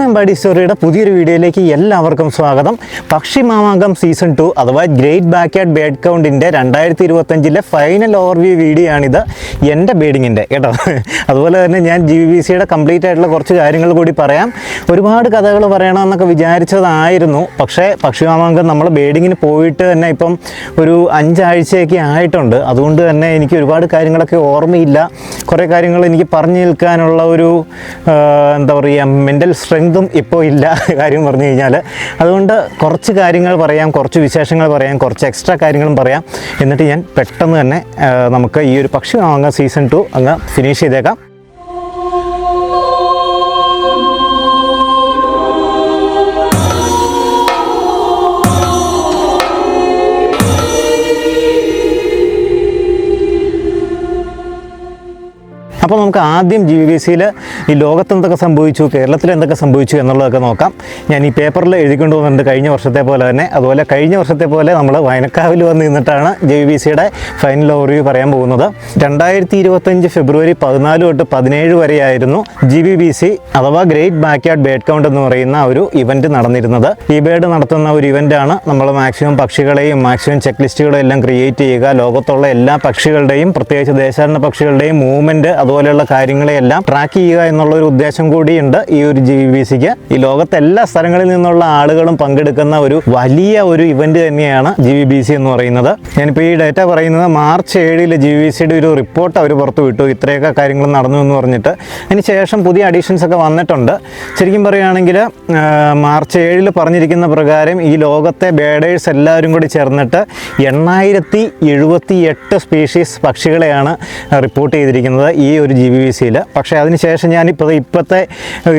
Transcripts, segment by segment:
പഴയനമ്പാടി സ്റ്റോറിയുടെ പുതിയൊരു വീഡിയോയിലേക്ക് എല്ലാവർക്കും സ്വാഗതം. പക്ഷി മാമാങ്കം സീസൺ 2 അഥവാ ഗ്രേറ്റ് ബാക്ക്യാർഡ് ബേഡ് കൗണ്ടിൻ്റെ 2025 ഫൈനൽ ഓവർവ്യൂ വീഡിയോ ആണിത്. എൻ്റെ ബേഡിങ്ങിൻ്റെ കേട്ടോ. അതുപോലെ തന്നെ ഞാൻ GVBCയുടെ കംപ്ലീറ്റ് ആയിട്ടുള്ള കുറച്ച് കാര്യങ്ങൾ കൂടി പറയാം. ഒരുപാട് കഥകൾ പറയണമെന്നൊക്കെ വിചാരിച്ചതായിരുന്നു. പക്ഷേ പക്ഷി മാമാങ്കം നമ്മൾ ബേഡിങ്ങിന് പോയിട്ട് തന്നെ ഇപ്പം ഒരു 5 ആഴ്ചയൊക്കെ ആയിട്ടുണ്ട്. അതുകൊണ്ട് തന്നെ എനിക്ക് ഒരുപാട് കാര്യങ്ങളൊക്കെ ഓർമ്മയില്ല. കുറേ കാര്യങ്ങൾ എനിക്ക് പറഞ്ഞു നിൽക്കാനുള്ള ഒരു എന്താ പറയുക മെൻ്റൽ സ്ട്രെങ്തും ഇപ്പോൾ ഇല്ല കാര്യം പറഞ്ഞു കഴിഞ്ഞാൽ. അതുകൊണ്ട് കുറച്ച് കാര്യങ്ങൾ പറയാം, കുറച്ച് വിശേഷങ്ങൾ പറയാം, കുറച്ച് എക്സ്ട്രാ കാര്യങ്ങളും പറയാം. എന്നിട്ട് ഞാൻ പെട്ടെന്ന് തന്നെ നമുക്ക് ഈ ഒരു പക്ഷി മാമാങ്കം സീസൺ 2 അങ്ങ് ഫിനിഷ് ചെയ്തേക്കാം. അപ്പോൾ നമുക്ക് ആദ്യം GVBCയിൽ ഈ ലോകത്ത് എന്തൊക്കെ സംഭവിച്ചു, കേരളത്തിൽ എന്തൊക്കെ സംഭവിച്ചു എന്നുള്ളതൊക്കെ നോക്കാം. ഞാൻ ഈ പേപ്പറിൽ എഴുതിക്കൊണ്ട് പോകുന്നുണ്ട് കഴിഞ്ഞ വർഷത്തെ പോലെ തന്നെ. അതുപോലെ കഴിഞ്ഞ വർഷത്തെ പോലെ നമ്മൾ വയനക്കാവിൽ വന്ന് നിന്നിട്ടാണ് GVBCയുടെ ഫൈനൽ ഓവർവ്യൂ പറയാൻ പോകുന്നത്. 2025 ഫെബ്രുവരി 14 തൊട്ട് 17 വരെയായിരുന്നു GVBC അഥവാ ഗ്രേറ്റ് ബാക്ക്യാർഡ് ബേഡ് കൗണ്ട് എന്ന് പറയുന്ന ഒരു ഇവൻറ്റ് നടന്നിരുന്നത്. ഈ ബേഡ് നടത്തുന്ന ഒരു ഇവൻ്റാണ് നമ്മൾ മാക്സിമം പക്ഷികളെയും മാക്സിമം ചെക്ക് ലിസ്റ്റുകളും എല്ലാം ക്രിയേറ്റ് ചെയ്യുക. ലോകത്തുള്ള എല്ലാ പക്ഷികളുടെയും പ്രത്യേകിച്ച് ദേശാടന പക്ഷികളുടെയും മൂവ്മെൻറ്റ് അതുപോലെയുള്ള കാര്യങ്ങളെയെല്ലാം ട്രാക്ക് ചെയ്യുക എന്നുള്ളൊരു ഉദ്ദേശം കൂടിയുണ്ട് ഈ ഒരു GVBCക്ക്. ഈ ലോകത്തെ എല്ലാ സ്ഥലങ്ങളിൽ നിന്നുള്ള ആളുകളും പങ്കെടുക്കുന്ന ഒരു വലിയ ഒരു ഇവന്റ് തന്നെയാണ് GVBC എന്ന് പറയുന്നത്. ഞാനിപ്പോൾ ഈ ഡേറ്റ പറയുന്നത് മാർച്ച് 7 GVBCയുടെ ഒരു റിപ്പോർട്ട് അവർ പുറത്തു വിട്ടു, ഇത്രയൊക്കെ കാര്യങ്ങൾ നടന്നു എന്ന് പറഞ്ഞിട്ട്. അതിന് ശേഷം പുതിയ അഡീഷൻസ് ഒക്കെ വന്നിട്ടുണ്ട്. ശരിക്കും പറയുകയാണെങ്കിൽ മാർച്ച് 7 പറഞ്ഞിരിക്കുന്ന പ്രകാരം ഈ ലോകത്തെ ബേഡേഴ്സ് എല്ലാവരും കൂടി ചേർന്നിട്ട് 8078 സ്പീഷീസ് പക്ഷികളെയാണ് റിപ്പോർട്ട് ചെയ്തിരിക്കുന്നത് ഈ ഒരു GVBCയിൽ. പക്ഷേ അതിനുശേഷം ഞാനിപ്പോൾ ഇപ്പോഴത്തെ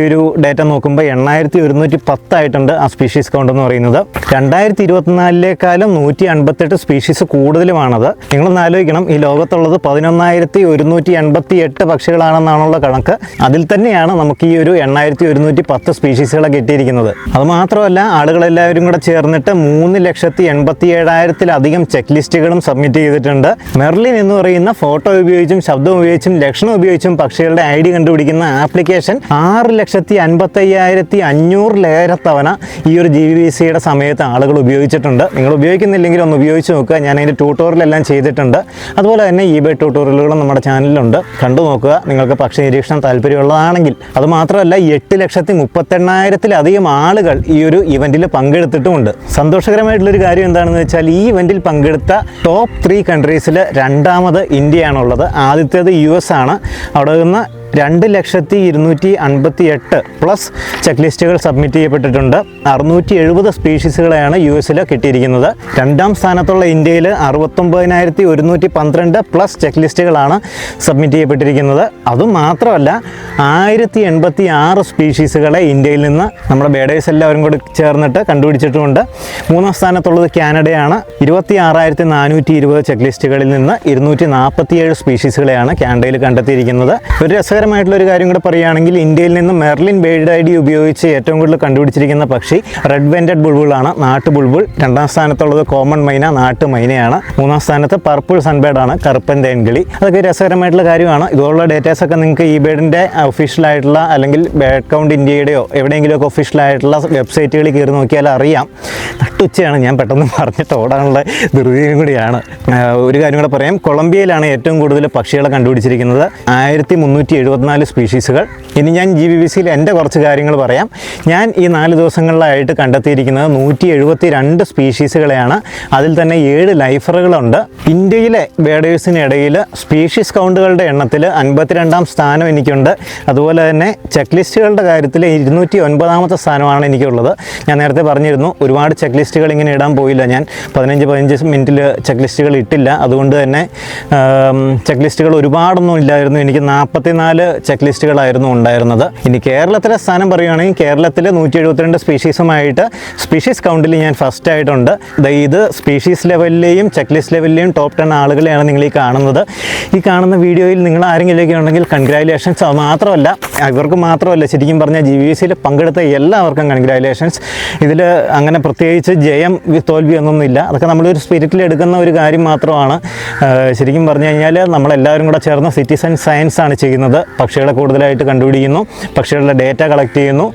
ഒരു ഡേറ്റ നോക്കുമ്പോൾ 8110 ആയിട്ടുണ്ട് ആ സ്പീഷീസ് കൗണ്ട് എന്ന് പറയുന്നത്. 2024 158 സ്പീഷീസ് കൂടുതലുമാണത്. നിങ്ങളൊന്ന് ആലോചിക്കണം, ഈ ലോകത്തുള്ളത് 11,188 പക്ഷികളാണെന്നാണുള്ള കണക്ക്. അതിൽ തന്നെയാണ് നമുക്ക് ഈ ഒരു 8110 സ്പീഷീസുകളെ കിട്ടിയിരിക്കുന്നത്. അതുമാത്രമല്ല ആളുകളെല്ലാവരും കൂടെ ചേർന്നിട്ട് 3,87,000-ലധികം ചെക്ക് ലിസ്റ്റുകളും സബ്മിറ്റ് ചെയ്തിട്ടുണ്ട്. മെർലിൻ എന്ന് പറയുന്ന ഫോട്ടോ ഉപയോഗിച്ചും ശബ്ദം ഉപയോഗിച്ചും ലക്ഷണം ഉപയോഗിച്ചും പക്ഷികളുടെ ID കണ്ടുപിടിക്കുന്ന ആപ്ലിക്കേഷൻ 6,55,500 തവണ ഈ ഒരു GVBCയുടെ സമയത്ത് ആളുകൾ ഉപയോഗിച്ചിട്ടുണ്ട്. നിങ്ങൾ ഉപയോഗിക്കുന്നില്ലെങ്കിൽ ഒന്ന് ഉപയോഗിച്ച് നോക്കുക. ഞാൻ അതിൻ്റെ ട്യൂട്ടോറിയലെല്ലാം ചെയ്തിട്ടുണ്ട്. അതുപോലെ തന്നെ eBay ട്യൂട്ടോറിയലുകളും നമ്മുടെ ചാനലിലുണ്ട്, കണ്ടു നോക്കുക നിങ്ങൾക്ക് പക്ഷി നിരീക്ഷണം താല്പര്യമുള്ളതാണെങ്കിൽ. അതുമാത്രമല്ല 8,38,000-ലധികം ആളുകൾ ഈ ഒരു ഇവൻറ്റിൽ പങ്കെടുത്തിട്ടുമുണ്ട്. സന്തോഷകരമായിട്ടുള്ളൊരു കാര്യം എന്താണെന്ന് വെച്ചാൽ ഈ ഇവൻറ്റിൽ പങ്കെടുത്ത ടോപ്പ് 3 കൺട്രീസിൽ രണ്ടാമത് ഇന്ത്യയാണുള്ളത്. ആദ്യത്തേത് US ആണ്. അവിടെ നിന്ന് 2,258 പ്ലസ് ചെക്ക് ലിസ്റ്റുകൾ സബ്മിറ്റ് ചെയ്യപ്പെട്ടിട്ടുണ്ട്. 670 സ്പീഷീസുകളെയാണ് US കിട്ടിയിരിക്കുന്നത്. രണ്ടാം സ്ഥാനത്തുള്ള ഇന്ത്യയിൽ 69,112 പ്ലസ് ചെക്ക് ലിസ്റ്റുകളാണ് സബ്മിറ്റ് ചെയ്യപ്പെട്ടിരിക്കുന്നത്. അതുമാത്രമല്ല 1086 സ്പീഷീസുകളെ ഇന്ത്യയിൽ നിന്ന് നമ്മുടെ ബേഡേഴ്സ് എല്ലാവരും കൂടി ചേർന്നിട്ട് കണ്ടുപിടിച്ചിട്ടുമുണ്ട്. മൂന്നാം സ്ഥാനത്തുള്ളത് കാനഡയാണ്. 26,420 ചെക്ക് ലിസ്റ്റുകളിൽ നിന്ന് 247 സ്പീഷീസുകളെയാണ് കാനഡയിൽ കണ്ടെത്തിയിരിക്കുന്നത്. ഒരു രസകരമായിട്ടുള്ളൊരു കാര്യം കൂടെ പറയുകയാണെങ്കിൽ ഇന്ത്യയിൽ നിന്ന് മെർലിൻ ബേർഡ് ID ഉപയോഗിച്ച് ഏറ്റവും കൂടുതൽ കണ്ടുപിടിച്ചിരിക്കുന്ന പക്ഷി റെഡ് വെൻറ്റഡ് ബുൾബുളാണ്, നാട്ടു ബുൾബുൾ. രണ്ടാം സ്ഥാനത്തുള്ളത് കോമൺ മൈന, നാട്ടു മൈനയാണ്. മൂന്നാം സ്ഥാനത്ത് പർപ്പിൾ സൺബേർഡാണ്, കറുപ്പൻ തേൻകിളി. അതൊക്കെ രസകരമായിട്ടുള്ള കാര്യമാണ്. ഇതുപോലുള്ള ഡേറ്റാസൊക്കെ നിങ്ങൾക്ക് ഈ ബേർഡിൻ്റെ ഒഫീഷ്യലായിട്ടുള്ള അല്ലെങ്കിൽ ബേഡ് കൗണ്ട് ഇന്ത്യയുടെയോ എവിടെയെങ്കിലുമൊക്കെ ഒഫീഷ്യലായിട്ടുള്ള വെബ്സൈറ്റുകളിൽ കയറി നോക്കിയാൽ അറിയാം. നട്ടുച്ചയാണ്, ഞാൻ പെട്ടെന്ന് പറഞ്ഞിട്ട് ഓടാനുള്ള ധൃതിയും കൂടിയാണ്. ഒരു കാര്യം കൂടെ പറയാം, കൊളംബിയയിലാണ് ഏറ്റവും കൂടുതൽ പക്ഷികളെ കണ്ടുപിടിച്ചിരിക്കുന്നത്, 1374 സ്പീഷീസുകൾ. ഇനി ഞാൻ GVBCയിൽ എൻ്റെ കുറച്ച് കാര്യങ്ങൾ പറയാം. ഞാൻ ഈ 4 ദിവസങ്ങളിലായിട്ട് കണ്ടെത്തിയിരിക്കുന്നത് 172 സ്പീഷീസുകളെയാണ്. അതിൽ തന്നെ 7 ലൈഫറുകളുണ്ട്. ഇന്ത്യയിലെ ബേഡേഴ്സിനിടയിൽ സ്പീഷീസ് കൗണ്ടുകളുടെ എണ്ണത്തിൽ 52ാം സ്ഥാനം എനിക്കുണ്ട്. അതുപോലെ തന്നെ ചെക്ക് ലിസ്റ്റുകളുടെ കാര്യത്തിൽ 209ാമത്തെ സ്ഥാനമാണ് എനിക്കുള്ളത്. ഞാൻ നേരത്തെ പറഞ്ഞിരുന്നു ഒരുപാട് ചെക്ക് ലിസ്റ്റുകൾ ഇങ്ങനെ ഇടാൻ പോയില്ല. ഞാൻ 15 മിനിറ്റിൽ ചെക്ക് ലിസ്റ്റുകൾ ഇട്ടില്ല. അതുകൊണ്ട് തന്നെ ചെക്ക് ലിസ്റ്റുകൾ ഒരുപാടൊന്നും ഇല്ലായിരുന്നു. എനിക്ക് 44 ചെക്ക് ലിസ്റ്റുകളായിരുന്നു ഉണ്ടായിരുന്നത്. ഇനി കേരളത്തിലെ സ്ഥാനം പറയുകയാണെങ്കിൽ കേരളത്തിൽ 172 സ്പീഷീസുമായിട്ട് സ്പീഷീസ് കൗണ്ടിൽ ഞാൻ ഫസ്റ്റ് ആയിട്ടുണ്ട്. ഇത് സ്പീഷീസ് ലെവലിലെയും ചെക്ക് ലിസ്റ്റ് ലെവലിലെയും ടോപ്പ് 10 ആളുകളെയാണ് നിങ്ങൾ ഈ കാണുന്നത്. ഈ കാണുന്ന വീഡിയോയിൽ നിങ്ങൾ ആരെങ്കിലുമൊക്കെ ഉണ്ടെങ്കിൽ കൺഗ്രാജുലേഷൻസ്. അത് മാത്രമല്ല, ഇവർക്ക് മാത്രമല്ല, ശരിക്കും പറഞ്ഞാൽ GVBCയിൽ പങ്കെടുത്ത എല്ലാവർക്കും കൺഗ്രാജുലേഷൻസ്. ഇതിൽ അങ്ങനെ പ്രത്യേകിച്ച് ജയം തോൽവി ഒന്നുമില്ല. അതൊക്കെ നമ്മളൊരു സ്പിരിറ്റിൽ എടുക്കുന്ന ഒരു കാര്യം മാത്രമാണ്. ശരിക്കും പറഞ്ഞു കഴിഞ്ഞാൽ നമ്മളെല്ലാവരും കൂടെ ചേർന്ന് സിറ്റിസൺ സയൻസ് ആണ് ചെയ്യുന്നത്. പക്ഷികളെ കൂടുതലായിട്ട് കണ്ടുപിടിക്കുന്നു, പക്ഷികളുടെ ഡേറ്റ കളക്ട് ചെയ്യുന്നു,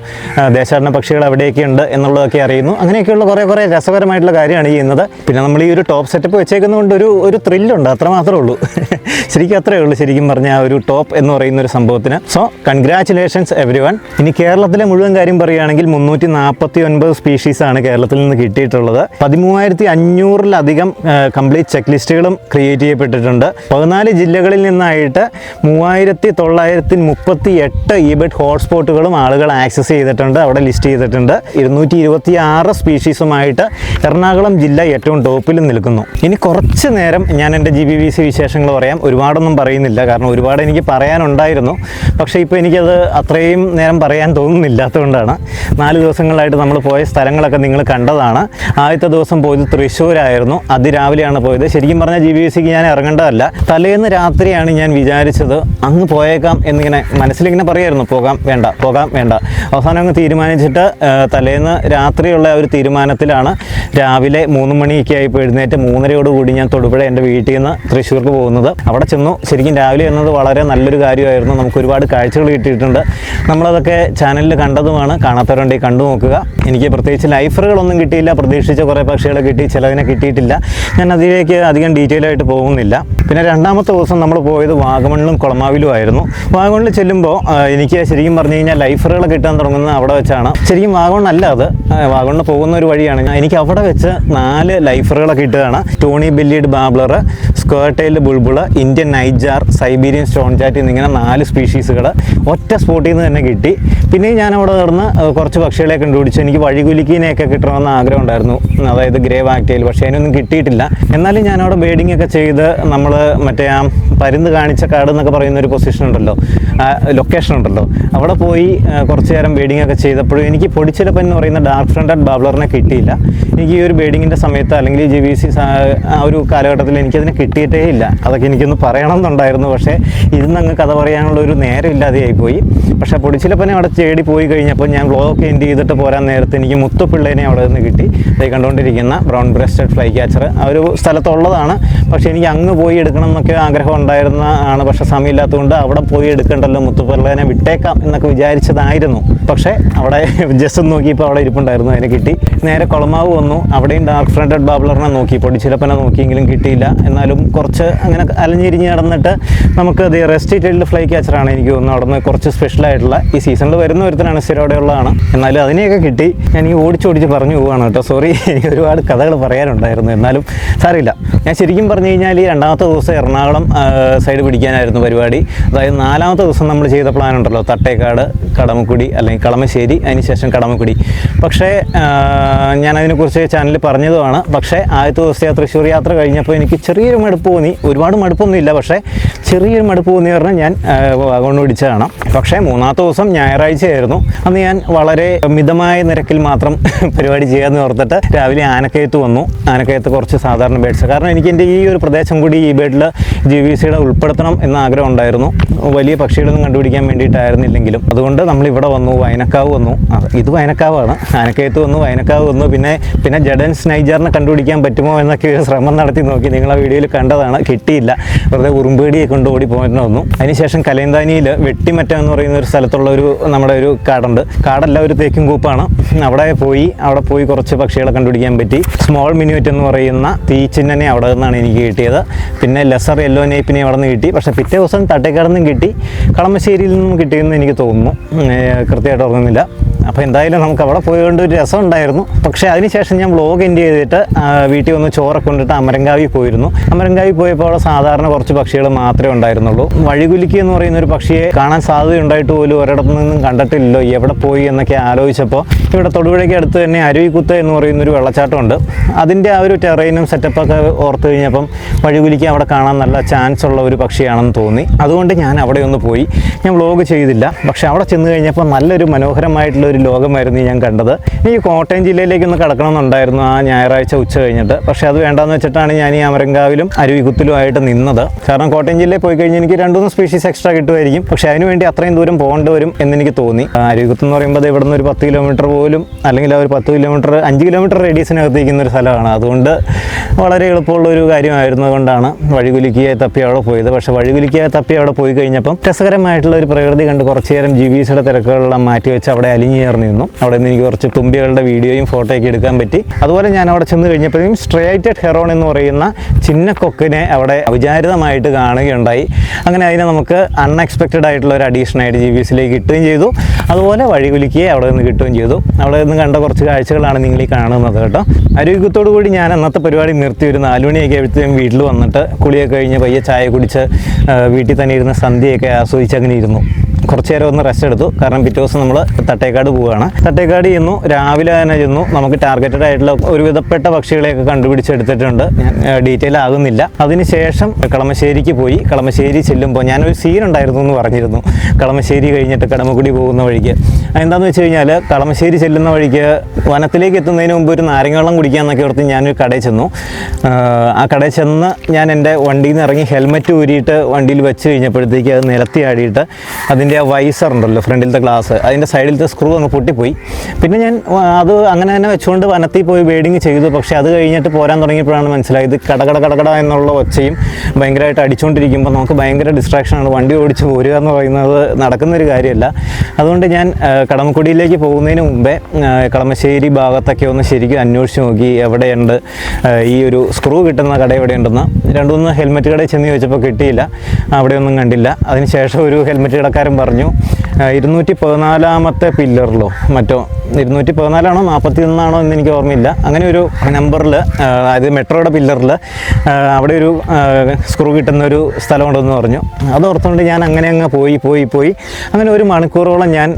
ദേശാടന പക്ഷികൾ എവിടെയൊക്കെ ഉണ്ട് എന്നുള്ളതൊക്കെ അറിയുന്നു. അങ്ങനെയൊക്കെയുള്ള കുറേ രസകരമായിട്ടുള്ള കാര്യമാണ് ചെയ്യുന്നത്. പിന്നെ നമ്മൾ ഈ ഒരു ടോപ്പ് സെറ്റപ്പ് വെച്ചേക്കുന്നതുകൊണ്ട് ഒരു ത്രില്ലുണ്ട്, അത്ര മാത്രമേ ഉള്ളൂ. ശരിക്കും അത്രയേ ഉള്ളൂ ശരിക്കും പറഞ്ഞാൽ ഒരു ടോപ്പ് എന്ന് പറയുന്ന ഒരു സംഭവത്തിന്. So congratulations every one. ഇനി കേരളത്തിലെ മുഴുവൻ കാര്യം പറയുകയാണെങ്കിൽ 349 സ്പീഷീസാണ് കേരളത്തിൽ നിന്ന് കിട്ടിയിട്ടുള്ളത്. 13,500-ലധികം കംപ്ലീറ്റ് ചെക്ക് ലിസ്റ്റുകളും ക്രിയേറ്റ് ചെയ്യപ്പെട്ടിട്ടുണ്ട്. 14 ജില്ലകളിൽ നിന്നായിട്ട് 3,938 ഈബേർഡ് ഹോട്ട്സ്പോട്ടുകളും ആളുകൾ ആക്സസ് ചെയ്തിട്ടുണ്ട്, അവിടെ ലിസ്റ്റ് ചെയ്തിട്ടുണ്ട്. 226 സ്പീഷീസുമായിട്ട് എറണാകുളം ജില്ല ഏറ്റവും ടോപ്പിൽ നിൽക്കുന്നു. ഇനി കുറച്ച് നേരം ഞാൻ എൻ്റെ GBVC വിശേഷങ്ങൾ പറയാം. ഒരുപാടൊന്നും പറയുന്നില്ല, കാരണം ഒരുപാട് എനിക്ക് പറയാനുണ്ടായിരുന്നു. പക്ഷേ ഇപ്പോൾ എനിക്കത് അത്രയും നേരം പറയാൻ തോന്നുന്നില്ലാത്തതുകൊണ്ടാണ്. 4 ദിവസങ്ങളായിട്ട് നമ്മൾ പോയ സ്ഥലങ്ങളൊക്കെ നിങ്ങൾ കണ്ടതാണ്. ആദ്യത്തെ ദിവസം പോയത് തൃശ്ശൂരായിരുന്നു, അതിരാവിലെയാണ് പോയത്. ശരിക്കും പറഞ്ഞാൽ GBVCക്ക് ഞാൻ ഇറങ്ങേണ്ടതല്ല, തലേന്ന് രാത്രിയാണ് ഞാൻ വിചാരിച്ചത് അങ്ങ് പോയേക്കാം എന്നിങ്ങനെ മനസ്സിലിങ്ങനെ പറയായിരുന്നു, പോകാം വേണ്ട. അവസാനം അങ്ങ് തീരുമാനിച്ചിട്ട് തലേന്ന് രാത്രിയുള്ള ഒരു തീരുമാനത്തിലാണ് രാവിലെ 3 മണിയൊക്കെ ആയിപ്പോൾ എഴുന്നേറ്റ് 3:30 ഞാൻ തൊടുപുഴ എൻ്റെ വീട്ടിൽ നിന്ന് തൃശ്ശൂർക്ക് പോകുന്നത്. അവിടെ ചെന്നു. ശരിക്കും രാവിലെ എന്നത് വളരെ നല്ലൊരു കാര്യമായിരുന്നു. നമുക്ക് ഒരുപാട് കാഴ്ചകൾ കിട്ടിയിട്ടുണ്ട്. നമ്മളതൊക്കെ ചാനലിൽ കണ്ടതുമാണ്. കാണാത്തവരുണ്ടെങ്കിൽ കണ്ടു നോക്കുക. എനിക്ക് പ്രത്യേകിച്ച് ലൈഫറുകളൊന്നും കിട്ടിയില്ല. പ്രതീക്ഷിച്ച കുറേ പക്ഷികളെ കിട്ടി, ചിലതിനെ കിട്ടിയിട്ടില്ല. ഞാൻ അതിലേക്ക് അധികം ഡീറ്റെയിൽ ആയിട്ട് പോകുന്നില്ല. പിന്നെ രണ്ടാമത്തെ ദിവസം നമ്മൾ പോയത് വാഗമണ്ണിലും കുളമാവിലും ആയിരുന്നു. വാഗമണ്ണിൽ ചെല്ലുമ്പോൾ എനിക്ക് ശരിക്കും പറഞ്ഞു കഴിഞ്ഞാൽ ലൈഫറുകൾ കിട്ടാൻ തുടങ്ങുന്നത് അവിടെ വെച്ചാണ്. ശരിക്കും വാഗമണ്ണല്ല അത്, വാഗമണ്ണ് പോകുന്ന ഒരു വഴിയാണ്. എനിക്ക് അവിടെ വെച്ച് 4 ലൈഫറുകളൊക്കെ കിട്ടുകയാണ്. Tawny bellied babbler, square tailed bulbul, Indian nightjar, Siberian stonechat എന്നിങ്ങനെ 4 സ്പീഷീസുകൾ ഒറ്റ സ്പോട്ടിൽ നിന്ന് തന്നെ കിട്ടി. പിന്നെ ഞാൻ അവിടെ നടന്ന് കുറച്ച് പക്ഷികളെ കണ്ടുപിടിച്ചു. എനിക്ക് വഴികുലുക്കീനെയൊക്കെ കിട്ടണമെന്ന് ആഗ്രഹം ഉണ്ടായിരുന്നു, അതായത് ഗ്രേ വാക്ടയിൽ. പക്ഷേ അതിനൊന്നും കിട്ടിയിട്ടില്ല. എന്നാലും ഞാൻ അവിടെ ബേഡിംഗ് ഒക്കെ ചെയ്ത് നമ്മൾ മറ്റേ ആ പരുന്ന് കാണിച്ച കാട് എന്നൊക്കെ പറയുന്ന ഒരു പൊസിഷൻ ഉണ്ടല്ലോ, ലൊക്കേഷൻ ഉണ്ടല്ലോ, അവിടെ പോയി കുറച്ച് നേരം ബേഡിംഗ് ഒക്കെ ചെയ്തപ്പോഴും എനിക്ക് പൊടിച്ചിലപ്പൻ എന്ന് പറയുന്ന ഡാർക്ക് ഫ്രണ്ടഡ് ബാബ്ലറിനെ കിട്ടിയില്ല. എനിക്ക് ഈ ഒരു ബേഡിങ്ങിൻ്റെ സമയത്ത് അല്ലെങ്കിൽ GBVC ആ ഒരു കാലഘട്ടത്തിൽ എനിക്കതിനെ കിട്ടിയിട്ടേ ഇല്ല. അതൊക്കെ എനിക്കൊന്ന് പറയണം എന്നുണ്ടായിരുന്നു. പക്ഷേ ഇരുന്നങ്ങ് കഥ പറയാനുള്ള ഒരു നേരം ഇല്ലാതെയായിപ്പോയി. പക്ഷേ പൊടിച്ചിലപ്പനെ അവിടെ തേടി പോയി കഴിഞ്ഞപ്പോൾ ഞാൻ വ്ളോഗൊക്കെ എൻഡ് ചെയ്തിട്ട് പോരാൻ നേരത്ത് എനിക്ക് മുത്തുപിള്ളേനെ അവിടെ നിന്ന് കിട്ടി. അത് കണ്ടുകൊണ്ടിരിക്കുന്ന ബ്രൗൺ ബ്രസ്റ്റഡ് ഫ്ലൈ ക്യാച്ചർ ആ ഒരു സ്ഥലത്തുള്ളതാണ്. പക്ഷേ എനിക്ക് അങ്ങ് പോയി എടുക്കണം എന്നൊക്കെ ആഗ്രഹം ഉണ്ടായിരുന്നതാണ്. പക്ഷേ സമയമില്ലാത്തതുകൊണ്ട് അവിടെ പോയി എടുക്കണ്ടല്ലോ, മുത്തുപിള്ളേനെ വിട്ടേക്കാം എന്നൊക്കെ വിചാരിച്ചതായിരുന്നു. പക്ഷേ അവിടെ ജസ്റ്റ് നോക്കിയപ്പോൾ അവിടെ ഇരിപ്പുണ്ടായിരുന്നു, അതിനെ കിട്ടി. നേരെ കുളമാവ് വന്നു. അവിടെയും ഡാർക്ക് ഫ്രണ്ടഡ് ബാബ്ലറിനെ നോക്കി, പൊടിച്ചിലപ്പനെ നോക്കിയെങ്കിലും കിട്ടിയില്ല. എന്നാലും കുറച്ച് അങ്ങനെ അലഞ്ഞിരിഞ്ഞ് നടന്നിട്ട് നമുക്ക് അത് റെസ്റ്റിറ്റൈൽഡ് ഫ്ലൈ ക്യാച്ചറാണ് എനിക്ക് തോന്നുന്നു. അവിടെ നിന്ന് കുറച്ച് സ്പെഷ്യലായിട്ടുള്ള ഈ സീസണിൽ വരുന്ന ഒരുത്തനാണ്, സ്ഥിരമുള്ളതാണ്. എന്നാലും അതിനെയൊക്കെ കിട്ടി. ഞാൻ ഈ ഓടിച്ചോടിച്ച് പറഞ്ഞു പോവുകയാണ് കേട്ടോ, സോറി. എനിക്ക് ഒരുപാട് കഥകൾ പറയാനുണ്ടായിരുന്നു, എന്നാലും സാരമില്ല. ഞാൻ ശരിക്കും പറഞ്ഞു കഴിഞ്ഞാൽ ഈ രണ്ടാമത്തെ ദിവസം എറണാകുളം സൈഡ് പിടിക്കാനായിരുന്നു പരിപാടി. അതായത് 4ാമത്തെ ദിവസം നമ്മൾ ചെയ്ത പ്ലാൻ ഉണ്ടല്ലോ, തട്ടേക്കാട്, കടമക്കുടി അല്ലെങ്കിൽ കളമശ്ശേരി, അതിനുശേഷം കടമക്കുടി. പക്ഷേ ഞാനതിനെക്കുറിച്ച് ചാനലിൽ പറഞ്ഞതുമാണ്. പക്ഷേ ആദ്യത്തെ ദിവസത്തെ തൃശ്ശൂർ യാത്ര കഴിഞ്ഞപ്പോൾ എനിക്ക് ചെറിയൊരു മടുപ്പ് തോന്നി. ഒരുപാട് മടുപ്പൊന്നും ഇല്ല, പക്ഷേ ചെറിയൊരു മടുപ്പ് തോന്നി പറഞ്ഞാൽ ഞാൻ വാഗമൺ പിടിച്ചതാണ്. പക്ഷേ 3ാമത്തെ ദിവസം ഞായറാഴ്ചയായിരുന്നു. അന്ന് ഞാൻ വളരെ മിതമായ നിരക്കിൽ മാത്രം പരിപാടി ചെയ്യാമെന്ന് ഓർത്തിട്ട് രാവിലെ ആനക്കയത്ത് വന്നു. ആനക്കയത്ത് കുറച്ച് സാധാരണ ബേഡ്സ്, കാരണം എനിക്ക് എൻ്റെ ഈ ഒരു പ്രദേശം കൂടി ഈ ബേഡിൽ GBVCയുടെ ഉൾപ്പെടുത്തണം എന്ന ആഗ്രഹം ഉണ്ടായിരുന്നു. വലിയ പക്ഷികളൊന്നും കണ്ടുപിടിക്കാൻ വേണ്ടിയിട്ടായിരുന്നില്ലെങ്കിലും. അതുകൊണ്ട് നമ്മളിവിടെ വന്നു, വയനക്കാവ് വന്നു. ഇത് വയനക്കാവാണ്. ആനക്കയത്ത് വന്നു, വയനക്കാവ് വന്നു. പിന്നെ ജഡൻസ് നൈജാറിനെ കണ്ടുപിടിക്കാൻ പറ്റുമോ എന്നൊക്കെ ഒരു ശ്രമം നടത്തി നോക്കി. നിങ്ങൾ ആ വീഡിയോയിൽ കണ്ടതാണ്, കിട്ടിയില്ല. വെറുതെ ഉറുമ്പേടിയെ കൊണ്ട് ഓടി പോയിട്ട് വന്നു. അതിനുശേഷം കലയന്താനിയിൽ വെട്ടിമറ്റം എന്ന് പറയുന്ന ഒരു സ്ഥലത്തുള്ള നമ്മുടെ ഒരു കാടുണ്ട്. കാടല്ല, ഒരു തേക്കും കൂപ്പാണ്. അവിടെ പോയി കുറച്ച് പക്ഷികളെ കണ്ടുപിടിക്കാൻ പറ്റി. സ്മോൾ മിനുവറ്റ് എന്ന് പറയുന്ന തീച്ചിന്നനെ അവിടെ നിന്നാണ് എനിക്ക് കിട്ടിയത്. പിന്നെ ലെസർ യെല്ലോ നെയ്പ്പിനെ അവിടെ നിന്ന് കിട്ടി. പക്ഷേ പിറ്റേ ദിവസം തട്ടേക്കാട് നിന്നും കിട്ടി, കളമശ്ശേരിയിൽ നിന്നും കിട്ടിയെന്ന് എനിക്ക് തോന്നുന്നു, കൃത്യമായിട്ട് ഓർക്കുന്നില്ല. അപ്പോൾ എന്തായാലും നമുക്ക് അവിടെ പോയതുകൊണ്ട് ഒരു രസം ഉണ്ടായിരുന്നു. പക്ഷേ അതിനുശേഷം ഞാൻ വ്ളോഗ് എൻഡ് ചെയ്തിട്ട് വീട്ടിൽ വന്ന് ചോറൊക്കെ കൊണ്ടിട്ട് അമരങ്കാവിൽ പോയിരുന്നു. അമരങ്കാവിൽ പോയപ്പോൾ അവിടെ സാധാരണ കുറച്ച് പക്ഷികൾ മാത്രമേ ഉണ്ടായിരുന്നുള്ളൂ. വഴികുലുക്കി എന്ന് പറയുന്ന ഒരു പക്ഷിയെ കാണാൻ സാധ്യതയുണ്ടായിട്ട് പോലും ഒരിടത്തു നിന്നും കണ്ടിട്ടില്ലല്ലോ, എവിടെ പോയി എന്നൊക്കെ ആലോചിച്ചപ്പോൾ ഇവിടെ തൊടുപുഴയ്ക്ക് അടുത്ത് തന്നെ അരുവിക്കുത്ത് എന്ന് പറയുന്നൊരു വെള്ളച്ചാട്ടമുണ്ട്. അതിൻ്റെ ആ ഒരു ടെറൈനും സെറ്റപ്പൊക്കെ ഓർത്ത് കഴിഞ്ഞപ്പം വഴികുലുക്കി അവിടെ കാണാൻ നല്ല ചാൻസ് ഉള്ള ഒരു പക്ഷിയാണെന്ന് തോന്നി. അതുകൊണ്ട് ഞാൻ അവിടെ ഒന്ന് പോയി. ഞാൻ വ്ളോഗ് ചെയ്തില്ല. പക്ഷേ അവിടെ ചെന്ന് കഴിഞ്ഞപ്പോൾ നല്ലൊരു മനോഹരമായിട്ടുള്ള ഒരു ലോകമായിരുന്നു ഞാൻ കണ്ടത്. എനിക്ക് കോട്ടയം ജില്ലയിലേക്കൊന്ന് കടക്കണമെന്നുണ്ടായിരുന്നു ആ ഞായറാഴ്ച ഉച്ച കഴിഞ്ഞിട്ട്. പക്ഷേ അത് വേണ്ടാന്ന് വെച്ചിട്ടാണ് ഞാൻ ഈ അമരങ്കാവിലും അരുവികുത്തിലുമായിട്ട് നിന്നത്. കാരണം കോട്ടയം ജില്ലയിൽ പോയി കഴിഞ്ഞാൽ എനിക്ക് 2-3 സ്പീഷീസ് എക്സ്ട്രാ കിട്ടുമായിരിക്കും. പക്ഷേ അതിനുവേണ്ടി അത്രയും ദൂരം പോകേണ്ടി വരും എന്നെനിക്ക് തോന്നി. അരുവികുത്ത് എന്ന് പറയുമ്പോൾ ഇവിടെ നിന്ന് ഒരു 10 കിലോമീറ്റർ പോലും, അല്ലെങ്കിൽ ഒരു 10 കിലോമീറ്റർ 5 കിലോമീറ്റർ റേഡിയസിനകത്ത് ഇരിക്കുന്ന ഒരു സ്ഥലമാണ്. അതുകൊണ്ട് വളരെ എളുപ്പമുള്ളൊരു കാര്യമായിരുന്നു കൊണ്ടാണ് വഴികുലുക്കിയെ തപ്പി അവിടെ പോയത്. പക്ഷേ വഴികുലുക്കിയെ തപ്പി അവിടെ പോയി കഴിഞ്ഞപ്പം രസകരമായിട്ടുള്ള ഒരു പ്രകൃതി കണ്ട് കുറച്ച് നേരം GVSയുടെ തിരക്കുകളെല്ലാം മാറ്റി വെച്ച് അവിടെ അലിഞ്ഞു ചേർന്ന് നിന്നു. അവിടെ നിന്ന് എനിക്ക് കുറച്ച് തുമ്പികളുടെ വീഡിയോയും ഫോട്ടോയൊക്കെ എടുക്കാൻ പറ്റി. അതുപോലെ ഞാൻ അവിടെ ചെന്ന് കഴിഞ്ഞപ്പോഴും സ്ട്രൈറ്റഡ് ഹെറോൺ എന്ന് പറയുന്ന ചിന്നക്കൊക്കിനെ അവിടെ അവിചാരിതമായിട്ട് കാണുകയുണ്ടായി. അങ്ങനെ അതിനെ നമുക്ക് അൺഎക്സ്പെക്റ്റഡ് ആയിട്ടുള്ള ഒരു അഡീഷനായിട്ട് GVSയിലേക്ക് കിട്ടുകയും ചെയ്തു. അതുപോലെ വഴികുലുക്കിയെ അവിടെ നിന്ന് കിട്ടുകയും ചെയ്തു. അവിടെ നിന്ന് കണ്ട കുറച്ച് കാഴ്ചകളാണ് നിങ്ങൾ ഈ കാണുന്നത് കേട്ടോ. അരുവികുത്തോടു കൂടി ഞാൻ അന്നത്തെ പരിപാടി നിർത്തി ഒരു 4 മണിയൊക്കെ ആയപ്പോഴത്തേക്കും വീട്ടിൽ വന്നിട്ട് കുളിയൊക്കെ കഴിഞ്ഞ് പയ്യെ ചായ കുടിച്ച് വീട്ടിൽ തന്നെ ഇരുന്ന് സന്ധ്യയൊക്കെ ആസ്വദിച്ച് അങ്ങനെ ഇരുന്നു. കുറച്ച് നേരം ഒന്ന് റെസ്റ്റ് എടുത്തു. കാരണം പിറ്റേ ദിവസം നമ്മൾ തട്ടേക്കാട് പോവുകയാണ്. തട്ടേക്കാട് ചെന്നു, രാവിലെ തന്നെ ചെന്നു. നമുക്ക് ടാർഗറ്റഡ് ആയിട്ടുള്ള ഒരു വിധപ്പെട്ട പക്ഷികളെയൊക്കെ കണ്ടുപിടിച്ചെടുത്തിട്ടുണ്ട്. ഞാൻ ഡീറ്റെയിൽ ആകുന്നില്ല. അതിനുശേഷം കളമശ്ശേരിക്ക് പോയി. കളമശ്ശേരി ചെല്ലുമ്പോൾ ഞാനൊരു സീൻ ഉണ്ടായിരുന്നു എന്ന് പറഞ്ഞിരുന്നു. കളമശ്ശേരി കഴിഞ്ഞിട്ട് കടമക്കുടി പോകുന്ന വഴിക്ക് എന്താണെന്ന് വെച്ച് കഴിഞ്ഞാൽ, കളമശ്ശേരി ചെല്ലുന്ന വഴിക്ക് വനത്തിലേക്ക് എത്തുന്നതിന് മുമ്പ് ഒരു നാരങ്ങ വെള്ളം കുടിക്കാമെന്നൊക്കെ ഓർത്ത് ഞാനൊരു കടയിൽ ചെന്നു. ആ കടയിൽ ചെന്ന് ഞാൻ എൻ്റെ വണ്ടിയിൽ നിന്ന് ഇറങ്ങി ഹെൽമെറ്റ് ഊരിയിട്ട് വണ്ടിയിൽ വെച്ച് കഴിഞ്ഞപ്പോഴത്തേക്ക് അത് നിലത്തി ആടിയിട്ട് അതിൻ്റെ ആ വൈസർ ഉണ്ടല്ലോ, ഫ്രണ്ടിലത്തെ ഗ്ലാസ്, അതിൻ്റെ സൈഡിലത്തെ സ്ക്രൂ അങ്ങ് പൊട്ടിപ്പോയി. പിന്നെ ഞാൻ അത് അങ്ങനെ തന്നെ വെച്ചുകൊണ്ട് വനത്തിൽ പോയി ബേഡിങ് ചെയ്തു. പക്ഷേ അത് കഴിഞ്ഞിട്ട് പോരാൻ തുടങ്ങിയപ്പോഴാണ് മനസ്സിലായത് കടകട എന്നുള്ള ഒച്ചയും ഭയങ്കരമായിട്ട് അടിച്ചുകൊണ്ടിരിക്കുമ്പോൾ നമുക്ക് ഭയങ്കര ഡിസ്ട്രാക്ഷനാണ്. വണ്ടി ഓടിച്ച് പോരുക എന്ന് പറയുന്നത് നടക്കുന്നൊരു കാര്യമല്ല. അതുകൊണ്ട് ഞാൻ കടമക്കുടിയിലേക്ക് പോകുന്നതിന് മുമ്പേ കളമശ്ശേരി ഭാഗത്തൊക്കെ ഒന്ന് ശരിക്കും അന്വേഷിച്ച് നോക്കി എവിടെയുണ്ട് ഈ ഒരു സ്ക്രൂ കിട്ടുന്ന കട എവിടെയുണ്ടെന്ന്. 2-3 ഹെൽമെറ്റ് കടയിൽ ചെന്ന് ചോദിച്ചപ്പോൾ കിട്ടിയില്ല, അവിടെയൊന്നും കണ്ടില്ല. അതിനുശേഷം ഒരു ഹെൽമെറ്റ് കടക്കാരൻ പറഞ്ഞു 214 പില്ലറിലോ മറ്റോ, 214 41 എന്ന് എനിക്ക് ഓർമ്മയില്ല, അങ്ങനെ ഒരു നമ്പറിൽ, അതായത് മെട്രോയുടെ പില്ലറിൽ അവിടെ ഒരു സ്ക്രൂ കിട്ടുന്ന ഒരു സ്ഥലമുണ്ടെന്ന് പറഞ്ഞു. അതോർത്തുകൊണ്ട് ഞാൻ അങ്ങനെ അങ്ങ് പോയി അങ്ങനെ 1 മണിക്കൂറോളം ഞാൻ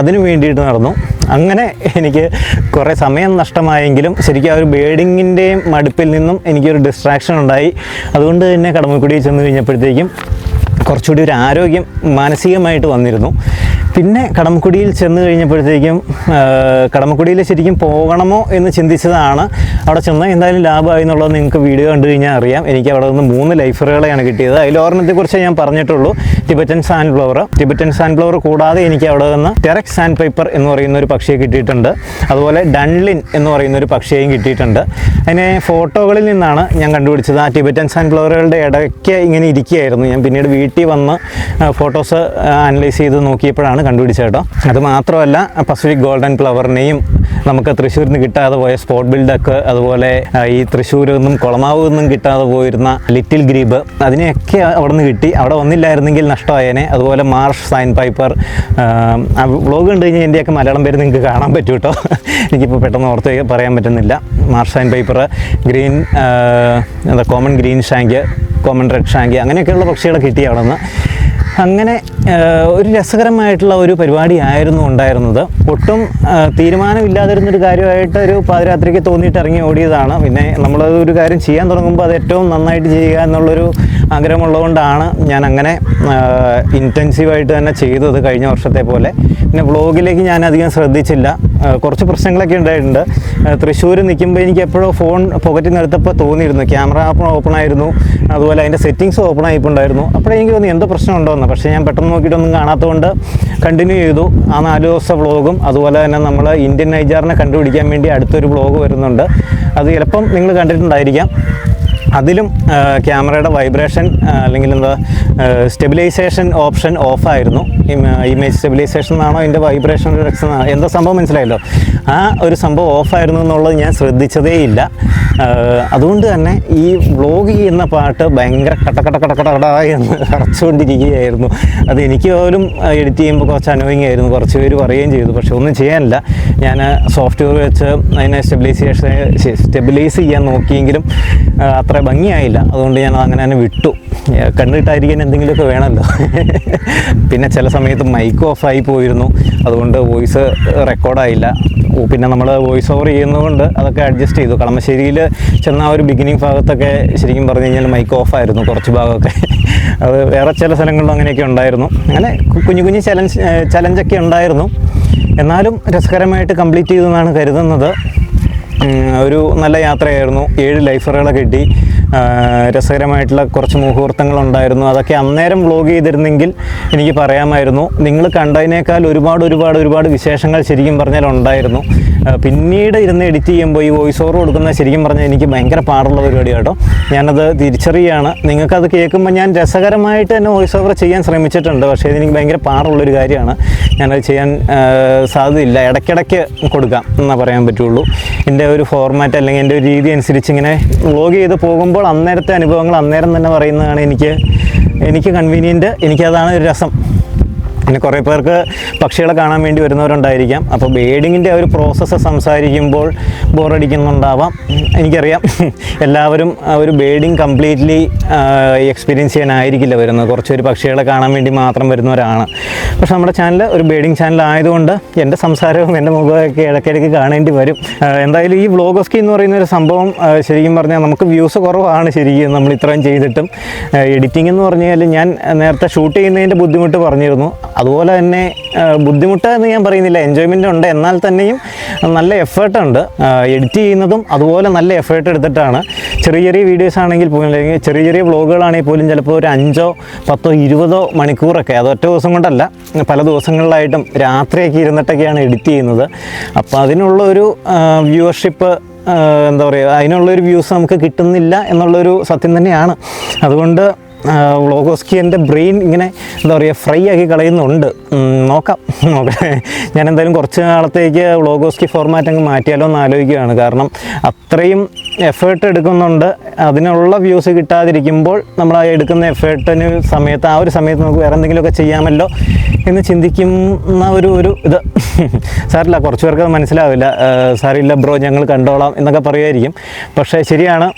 അതിനു വേണ്ടിയിട്ട് നടന്നു. അങ്ങനെ എനിക്ക് കുറേ സമയം നഷ്ടമായെങ്കിലും ശരിക്കും ആ ഒരു ബേഡിങ്ങിൻ്റെയും മടുപ്പിൽ നിന്നും എനിക്കൊരു ഡിസ്ട്രാക്ഷൻ ഉണ്ടായി. അതുകൊണ്ട് തന്നെ കടമക്കുടിയിൽ ചെന്ന് കഴിഞ്ഞപ്പോഴത്തേക്കും കുറച്ചുകൂടി ഒരു ആരോഗ്യം മാനസികമായിട്ട് വന്നിരുന്നു. പിന്നെ കടമക്കുടിയിൽ ചെന്ന് കഴിഞ്ഞപ്പോഴത്തേക്കും കടമക്കുടിയിൽ ശരിക്കും പോകണമോ എന്ന് ചിന്തിച്ചതാണ്. അവിടെ ചെന്നാൽ എന്തായാലും ലാഭമായി എന്നുള്ളത് നിങ്ങൾക്ക് വീഡിയോ കണ്ടു കഴിഞ്ഞാൽ അറിയാം. എനിക്ക് അവിടെ നിന്ന് 3 ലൈഫറുകളെയാണ് കിട്ടിയത്. അതിലൊരെണ്ണത്തെക്കുറിച്ച് ഞാൻ പറഞ്ഞിട്ടുള്ളൂ, ടിബറ്റൻ സാൻഡ്ഫ്ലവർ കൂടാതെ എനിക്ക് അവിടെ നിന്ന് ടെറക്സ് സാൻഡ് പൈപ്പർ എന്ന് പറയുന്ന ഒരു പക്ഷിയെ കിട്ടിയിട്ടുണ്ട്. അതുപോലെ ഡൺലിൻ എന്ന് പറയുന്ന ഒരു പക്ഷിയെയും കിട്ടിയിട്ടുണ്ട്. അതിനെ ഫോട്ടോകളിൽ നിന്നാണ് ഞാൻ കണ്ടുപിടിച്ചത്. ആ ടിബറ്റൻ സാൻഡ്ഫ്ലവറുകളുടെ ഇടയ്ക്ക് ഇങ്ങനെ ഇരിക്കുകയായിരുന്നു. ഞാൻ പിന്നീട് വീട്ടിൽ വന്ന് ഫോട്ടോസ് അനലൈസ് ചെയ്ത് നോക്കിയപ്പോഴാണ് കണ്ടുപിടിച്ചത് കേട്ടോ. അത് മാത്രമല്ല പസഫിക് ഗോൾഡൻ ഫ്ലവറിനെയും നമുക്ക് തൃശ്ശൂരിൽ നിന്ന് കിട്ടാതെ പോയ സ്പോട്ട് ബിൽഡൊക്കെ, അതുപോലെ ഈ തൃശ്ശൂരിൽ നിന്നും കുളമാവിൽ നിന്നും കിട്ടാതെ പോയിരുന്ന ലിറ്റിൽ ഗ്രീബ്, അതിനെയൊക്കെ അവിടെ നിന്ന് കിട്ടി. അവിടെ വന്നില്ലായിരുന്നെങ്കിൽ നഷ്ടമായേനെ. അതുപോലെ മാർഷ് സാൻഡ് പൈപ്പർ. ആ വ്ളോഗ് കണ്ടു കഴിഞ്ഞാൽ എൻ്റെയൊക്കെ മലയാളം പേര് നിങ്ങൾക്ക് കാണാൻ പറ്റും കേട്ടോ. എനിക്കിപ്പോൾ പെട്ടെന്ന് ഓർത്ത് പറയാൻ പറ്റുന്നില്ല. Marsh sand piper, green common green shank, common red shank, അങ്ങനെയൊക്കെയുള്ള പക്ഷികളെ കിട്ടി അവിടെ നിന്ന്. അങ്ങനെ ഒരു രസകരമായിട്ടുള്ള ഒരു പരിപാടിയായിരുന്നു ഉണ്ടായിരുന്നത്. ഒട്ടും തീരുമാനമില്ലാതിരുന്നൊരു കാര്യമായിട്ട് ഒരു പാതിരാത്രിക്ക് തോന്നിയിട്ട് ഇറങ്ങി ഓടിയതാണ്. പിന്നെ നമ്മളത് ഒരു കാര്യം ചെയ്യാൻ തുടങ്ങുമ്പോൾ അത് ഏറ്റവും നന്നായിട്ട് ചെയ്യുക എന്നുള്ളൊരു ആഗ്രഹമുള്ളതുകൊണ്ടാണ് ഞാൻ അങ്ങനെ ഇൻറ്റൻസീവായിട്ട് തന്നെ ചെയ്തത് കഴിഞ്ഞ വർഷത്തെ പോലെ. പിന്നെ വ്ളോഗിലേക്ക് ഞാൻ അധികം ശ്രദ്ധിച്ചില്ല. കുറച്ച് പ്രശ്നങ്ങളൊക്കെ ഉണ്ടായിട്ടുണ്ട്. തൃശ്ശൂർ നിൽക്കുമ്പോൾ എനിക്ക് എപ്പോഴോ ഫോൺ പോക്കറ്റിൽ നിന്ന് എടുത്തപ്പോൾ തോന്നിയിരുന്നു ക്യാമറ ഓപ്പൺ ആയിരുന്നു, അതുപോലെ അതിൻ്റെ സെറ്റിങ്സ് ഓപ്പൺ ആയിപ്പോണ്ടായിരുന്നു. അപ്പോഴെനിക്ക് തോന്നി എന്തോ പ്രശ്നം ഉണ്ടോയെന്ന്. പക്ഷേ ഞാൻ പെട്ടെന്ന് നോക്കിയിട്ടൊന്നും കാണാത്തതുകൊണ്ട് കണ്ടിന്യൂ ചെയ്തു. ആ 4 ദിവസത്തെ വ്ളോഗും അതുപോലെ തന്നെ നമ്മൾ ഇന്ത്യൻ നൈജാറിനെ കണ്ടുപിടിക്കാൻ വേണ്ടി അടുത്തൊരു വ്ളോഗ് വരുന്നുണ്ട്. അത് ചിലപ്പം നിങ്ങൾ കണ്ടിട്ടുണ്ടായിരിക്കാം. അതിലും ക്യാമറയുടെ വൈബ്രേഷൻ അല്ലെങ്കിൽ സ്റ്റെബിലൈസേഷൻ ഓപ്ഷൻ ഓഫായിരുന്നു. ഇമേജ് സ്റ്റെബിലൈസേഷൻ എന്നാണോ അതിൻ്റെ വൈബ്രേഷൻ എന്താ സംഭവം മനസ്സിലായല്ലോ. ആ ഒരു സംഭവം ഓഫായിരുന്നു എന്നുള്ളത് ഞാൻ ശ്രദ്ധിച്ചതേയില്ല. അതുകൊണ്ട് തന്നെ ഈ വ്ളോഗ് ചെയ്യുന്ന പാട്ട് ഭയങ്കര കട എന്ന് അടച്ചുകൊണ്ടിരിക്കുകയായിരുന്നു. അത് എനിക്ക് പോലും എഡിറ്റ് ചെയ്യുമ്പോൾ കുറച്ച് അനോയിങ് ആയിരുന്നു. കുറച്ച് പേര് പറയുകയും ചെയ്തു. പക്ഷെ ഒന്നും ചെയ്യാനില്ല. ഞാൻ സോഫ്റ്റ്വെയർ വെച്ച് അതിനെ സ്റ്റെബിലൈസ് ചെയ്യാൻ നോക്കിയെങ്കിലും അത്ര ഭംഗിയായില്ല. അതുകൊണ്ട് ഞാൻ അങ്ങനെ തന്നെ വിട്ടു. കണ്ടിട്ടായിരിക്കാൻ എന്തെങ്കിലുമൊക്കെ വേണമല്ലോ. പിന്നെ ചില സമയത്ത് മൈക്ക് ഓഫായി പോയിരുന്നു. അതുകൊണ്ട് വോയിസ് റെക്കോർഡായില്ല. പിന്നെ നമ്മൾ വോയിസ് ഓവർ ചെയ്യുന്നതുകൊണ്ട് അതൊക്കെ അഡ്ജസ്റ്റ് ചെയ്തു. കളമശ്ശേരിയിൽ ചെന്ന ആ ഒരു ബിഗിനിങ് ഭാഗത്തൊക്കെ ശരിക്കും പറഞ്ഞു കഴിഞ്ഞാൽ മൈക്ക് ഓഫായിരുന്നു കുറച്ച് ഭാഗമൊക്കെ. അത് വേറെ ചില സ്ഥലങ്ങളിലും അങ്ങനെയൊക്കെ ഉണ്ടായിരുന്നു. അങ്ങനെ കുഞ്ഞു ചലഞ്ചൊക്കെ ഉണ്ടായിരുന്നു. എന്നാലും രസകരമായിട്ട് കംപ്ലീറ്റ് ചെയ്തെന്നാണ് കരുതുന്നത്. ഒരു നല്ല യാത്രയായിരുന്നു. 7 ലൈഫറുകളെ കിട്ടി. രസകരമായിട്ടുള്ള കുറച്ച് മുഹൂർത്തങ്ങളുണ്ടായിരുന്നു. അതൊക്കെ അന്നേരം വ്ലോഗ് ചെയ്തിരുന്നെങ്കിൽ എനിക്ക് പറയാമായിരുന്നു. നിങ്ങൾ കണ്ടതിനേക്കാൾ ഒരുപാട് വിശേഷങ്ങൾ ശരിക്കും പറഞ്ഞാൽ ഉണ്ടായിരുന്നു. പിന്നീട് ഇരുന്ന് എഡിറ്റ് ചെയ്യുമ്പോൾ ഈ വോയിസ് ഓവർ കൊടുക്കുന്ന ശരിക്കും പറഞ്ഞാൽ എനിക്ക് ഭയങ്കര പാടുള്ള പരിപാടി കേട്ടോ. ഞാനത് തിരിച്ചറിയുകയാണ്. നിങ്ങൾക്കത് കേൾക്കുമ്പോൾ ഞാൻ രസകരമായിട്ട് തന്നെ വോയിസ് ഓവർ ചെയ്യാൻ ശ്രമിച്ചിട്ടുണ്ട്. പക്ഷേ ഇതെനിക്ക് ഭയങ്കര പാടുള്ളൊരു കാര്യമാണ്. ഞാനത് ചെയ്യാൻ സാധ്യതയില്ല. ഇടയ്ക്കിടയ്ക്ക് കൊടുക്കാം എന്നാണ് പറയാൻ പറ്റുള്ളൂ. എൻ്റെ ഒരു ഫോർമാറ്റ് അല്ലെങ്കിൽ എൻ്റെ ഒരു രീതി അനുസരിച്ച് ഇങ്ങനെ വ്ലോഗ് ചെയ്ത് പോകുമ്പോൾ അന്നേരത്തെ അനുഭവങ്ങൾ അന്നേരം തന്നെ പറയുന്നതാണ് എനിക്ക് കൺവീനിയൻറ്റ്. എനിക്കതാണ് ഒരു രസം. പിന്നെ കുറേ പേർക്ക് പക്ഷികളെ കാണാൻ വേണ്ടി വരുന്നവരുണ്ടായിരിക്കാം. അപ്പോൾ ബേഡിങ്ങിൻ്റെ ഒരു പ്രോസസ്സ് സംസാരിക്കുമ്പോൾ ബോറടിക്കുന്നുണ്ടാവാം. എനിക്കറിയാം എല്ലാവരും ഒരു ബേഡിങ് കംപ്ലീറ്റ്ലി എക്സ്പീരിയൻസ് ചെയ്യാനായിരിക്കില്ല വരുന്നത്. കുറച്ചൊരു പക്ഷികളെ കാണാൻ വേണ്ടി മാത്രം വരുന്നവരാണ്. പക്ഷെ നമ്മുടെ ചാനൽ ഒരു ബേഡിങ് ചാനൽ ആയതുകൊണ്ട് എൻ്റെ സംസാരവും എൻ്റെ മുഖമൊക്കെ ഇടയ്ക്കിടയ്ക്ക് കാണേണ്ടി വരും. എന്തായാലും ഈ വ്ലോഗോസ്കി എന്ന് പറയുന്ന ഒരു സംഭവം ശരിക്കും പറഞ്ഞാൽ നമുക്ക് വ്യൂസ് കുറവാണ്. ശരിക്കും നമ്മൾ ഇത്രയും ചെയ്തിട്ടും എഡിറ്റിംഗ് എന്ന് പറഞ്ഞാൽ ഞാൻ നേരത്തെ ഷൂട്ട് ചെയ്യുന്നതിൻ്റെ ബുദ്ധിമുട്ട് പറഞ്ഞിരുന്നു. അതുപോലെ തന്നെ ബുദ്ധിമുട്ട് എന്ന് ഞാൻ പറയുന്നില്ല, എൻജോയ്മെൻ്റ് ഉണ്ട്. എന്നാൽ തന്നെയും നല്ല എഫേർട്ടുണ്ട്. എഡിറ്റ് ചെയ്യുന്നതും അതുപോലെ നല്ല എഫേർട്ട് എടുത്തിട്ടാണ്. ചെറിയ വീഡിയോസ് ആണെങ്കിൽ പോലും, അല്ലെങ്കിൽ ചെറിയ വ്ളോഗുകളാണെങ്കിൽ പോലും ചിലപ്പോൾ ഒരു 5, 10, 20 മണിക്കൂറൊക്കെ, അത് ഒറ്റ ദിവസം കൊണ്ടല്ല, പല ദിവസങ്ങളിലായിട്ടും രാത്രിയൊക്കെ ഇരുന്നിട്ടൊക്കെയാണ് എഡിറ്റ് ചെയ്യുന്നത്. അപ്പോൾ അതിനുള്ളൊരു വ്യൂവർഷിപ്പ് എന്താ പറയുക, അതിനുള്ളൊരു വ്യൂസ് നമുക്ക് കിട്ടുന്നില്ല എന്നുള്ളൊരു സത്യം തന്നെയാണ്. അതുകൊണ്ട് വ്ളോഗോസ്കി എൻ്റെ ബ്രെയിൻ ഇങ്ങനെ എന്താ പറയുക ഫ്രൈ ആക്കി കളയുന്നുണ്ട്. നോക്കാം. ഞാൻ എന്തായാലും കുറച്ച് നാളത്തേക്ക് വ്ളോഗോസ്കി ഫോർമാറ്റ് അങ്ങ് മാറ്റിയാലോ എന്ന് ആലോചിക്കുകയാണ്. കാരണം അത്രയും എഫേർട്ട് എടുക്കുന്നുണ്ട്. അതിനുള്ള വ്യൂസ് കിട്ടാതിരിക്കുമ്പോൾ നമ്മൾ ആ എടുക്കുന്ന എഫേർട്ടിന് സമയത്ത്, ആ ഒരു സമയത്ത് നമുക്ക് വേറെ എന്തെങ്കിലുമൊക്കെ ചെയ്യാമല്ലോ എന്ന് ചിന്തിക്കുന്ന ഒരു ഇത് സാറില്ല. കുറച്ച് പേർക്ക് അത് മനസ്സിലാവില്ല. സാറില്ല ബ്രോ, ഞങ്ങൾ കണ്ടോളാം എന്നൊക്കെ പറയുമായിരിക്കും. പക്ഷേ ശരിയാണ്.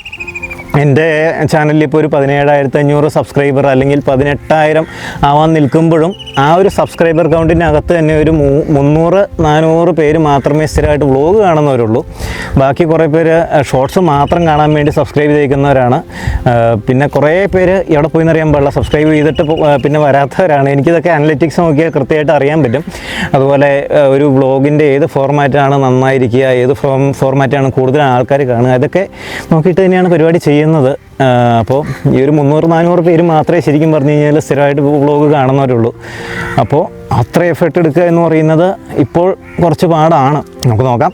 എൻ്റെ ചാനലിൽ ഇപ്പോൾ ഒരു 17,500 സബ്സ്ക്രൈബർ അല്ലെങ്കിൽ 18,000 ആവാൻ നിൽക്കുമ്പോഴും ആ ഒരു സബ്സ്ക്രൈബർ കൗണ്ടിനകത്ത് തന്നെ ഒരു 300-400 പേര് മാത്രമേ സ്ഥിരമായിട്ട് വ്ളോഗ് കാണുന്നവരുള്ളൂ. ബാക്കി കുറേ പേര് ഷോർട്സ് മാത്രം കാണാൻ വേണ്ടി സബ്സ്ക്രൈബ് ചെയ്യിക്കുന്നവരാണ്. പിന്നെ കുറേ പേര് എവിടെ പോയി എന്നറിയാൻ പാടില്ല, സബ്സ്ക്രൈബ് ചെയ്തിട്ട് പിന്നെ വരാത്തവരാണ്. എനിക്കിതൊക്കെ അനലിറ്റിക്സ് നോക്കിയാൽ കൃത്യമായിട്ട് അറിയാൻ പറ്റും. അതുപോലെ ഒരു വ്ളോഗിൻ്റെ ഏത് ഫോർമാറ്റാണ് നന്നായിരിക്കുക, ഏത് ഫോർമാറ്റാണ് കൂടുതൽ ആൾക്കാർ കാണുക, ഇതൊക്കെ നോക്കിയിട്ട് തന്നെയാണ് പരിപാടി ചെയ്യുന്നത്. അപ്പോൾ ഈ ഒരു 300-400 പേര് മാത്രമേ ശരിക്കും പറഞ്ഞു കഴിഞ്ഞാൽ സ്ഥിരമായിട്ട് വ്ളോഗ് കാണുന്നവരുള്ളൂ. അപ്പോൾ അത്ര എഫേർട്ട് എടുക്കുക എന്ന് പറയുന്നത് ഇപ്പോൾ കുറച്ച് പാടാണ്. നമുക്ക് നോക്കാം.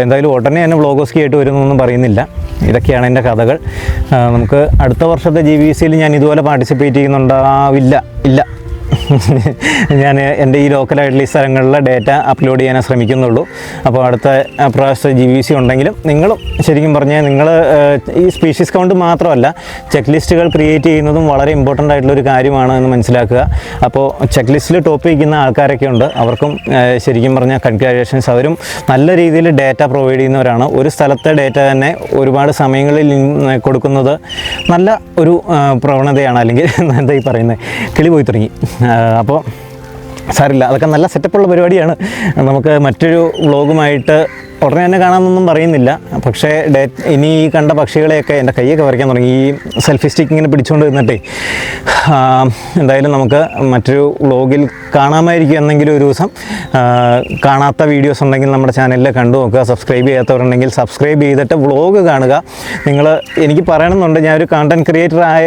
എന്തായാലും ഉടനെ തന്നെ വ്ളോഗോസ്കി ആയിട്ട് വരുന്നൊന്നും പറയുന്നില്ല. ഇതൊക്കെയാണ് എൻ്റെ കഥകൾ. നമുക്ക് അടുത്ത വർഷത്തെ GVCയിൽ ഞാൻ ഇതുപോലെ പാർട്ടിസിപ്പേറ്റ് ചെയ്യുന്നുണ്ടാവില്ല. ഞാൻ എൻ്റെ ഈ ലോക്കലായിട്ടുള്ള ഈ സ്ഥലങ്ങളിലെ ഡേറ്റ അപ്ലോഡ് ചെയ്യാനേ ശ്രമിക്കുന്നുള്ളൂ. അപ്പോൾ അടുത്ത പ്രാവശ്യത്തെ GVC ഉണ്ടെങ്കിലും നിങ്ങളും ശരിക്കും പറഞ്ഞാൽ നിങ്ങൾ ഈ സ്പീഷീസ് കൗണ്ട് മാത്രമല്ല, ചെക്ക് ലിസ്റ്റുകൾ ക്രിയേറ്റ് ചെയ്യുന്നതും വളരെ ഇമ്പോർട്ടൻ്റ് ആയിട്ടുള്ളൊരു കാര്യമാണ് എന്ന് മനസ്സിലാക്കുക. അപ്പോൾ ചെക്ക് ലിസ്റ്റിൽ ടോപ്പ് വയ്ക്കുന്ന ആൾക്കാരൊക്കെ ഉണ്ട്. അവർക്കും ശരിക്കും പറഞ്ഞാൽ കൺഗ്രാജുലേഷൻസ്. അവരും നല്ല രീതിയിൽ ഡേറ്റ പ്രൊവൈഡ് ചെയ്യുന്നവരാണ്. ഒരു സ്ഥലത്തെ ഡേറ്റ തന്നെ ഒരുപാട് സമയങ്ങളിൽ കൊടുക്കുന്നത് നല്ല ഒരു പ്രവണതയാണ്. അല്ലെങ്കിൽ എന്താ ഈ പറയുന്നത്, കിളി പോയി തുടങ്ങി. അപ്പോൾ സാരില്ല, അതൊക്കെ നല്ല സെറ്റപ്പുള്ള പരിപാടിയാണ്. നമുക്ക് മറ്റൊരു വ്ളോഗുമായിട്ട് ഉടനെ തന്നെ കാണാമെന്നൊന്നും പറയുന്നില്ല. പക്ഷേ ഇനി ഈ കണ്ട പക്ഷികളെയൊക്കെ എൻ്റെ കൈയൊക്കെ വരയ്ക്കാൻ തുടങ്ങി. ഈ സെൽഫി സ്റ്റിക്ക് ഇങ്ങനെ പിടിച്ചുകൊണ്ട് നിന്നിട്ടേ. എന്തായാലും നമുക്ക് മറ്റൊരു വ്ളോഗിൽ കാണാമായിരിക്കും എന്തെങ്കിലും ഒരു ദിവസം. കാണാത്ത വീഡിയോസ് ഉണ്ടെങ്കിൽ നമ്മുടെ ചാനലിൽ കണ്ടു നോക്കുക. സബ്സ്ക്രൈബ് ചെയ്യാത്തവരുണ്ടെങ്കിൽ സബ്സ്ക്രൈബ് ചെയ്തിട്ട് വ്ളോഗ് കാണുക. എനിക്ക് പറയണമെന്നുണ്ട്, ഞാനൊരു കണ്ടൻറ് ക്രിയേറ്റർ ആയ